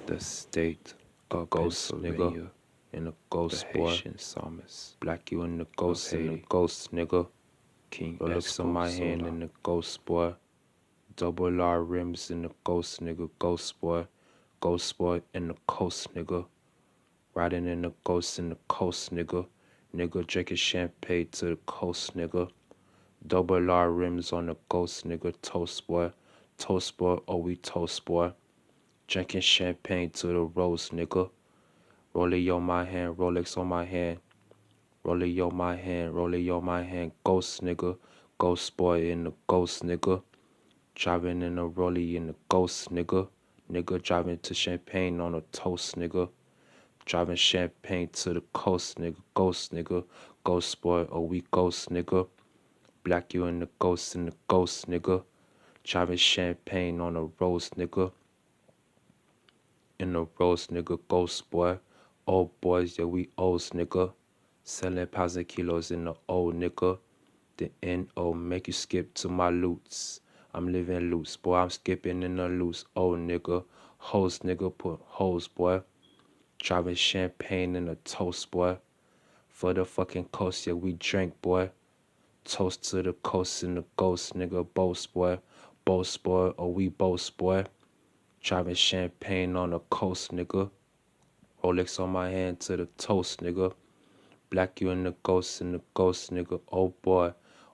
The state, a ghost nigga, and a ghost the boy. Haitian psalmist. Black you and the ghost and the ghost nigga. King Rolex on my hand and the ghost boy. Double R rims and the ghost nigga, ghost boy and the coast nigga. Riding in the ghost and the coast nigga. Nigga drinking champagne to the coast nigga. Double R rims on the ghost nigga, toast boy, oh we toast boy. Drinking champagne to the rose nigga. Rollie on my hand, Rolex on my hand. Rollie on my hand, rollie on my hand, ghost nigga. Ghost boy in the ghost nigga. Driving in a rollie in the ghost nigga. Nigga driving to champagne on a toast nigga. Driving champagne to the coast nigga, ghost nigga. Ghost boy, oh we ghost nigga. Black you in the ghost nigga. Driving champagne on a rose nigga. In the rose nigga, ghost boy. Old boys, yeah we O's nigga. Selling pounds and kilos in the old nigga. The N.O. make you skip to my loots. I'm living loose, boy, I'm skipping in the loose. Old nigga, hoes nigga, put hoes, boy. Driving champagne in a toast, boy. For the fucking coast, yeah we drink, boy. Toast to the coast and the ghost, nigga, boast, boy. Boast, boy, oh we boast, boy. Driving champagne on the coast, nigga. Rolex on my hand to the toast, nigga. Black you in the ghost nigga.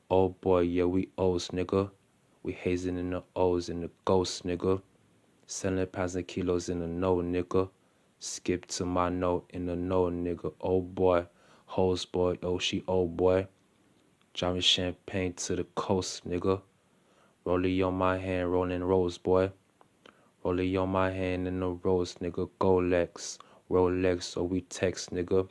Oh boy, yeah we O's, nigga. We hazing in the O's in the ghost, nigga. Selling pounds and kilos in the no, nigga. Skip to my note in the no, nigga. Oh boy, hoes boy, oh she old boy. Driving champagne to the coast, nigga. Rollie on my hand, rolling rose, boy. Rollie on my hand in the rose, nigga. Rolex, oh we text, nigga.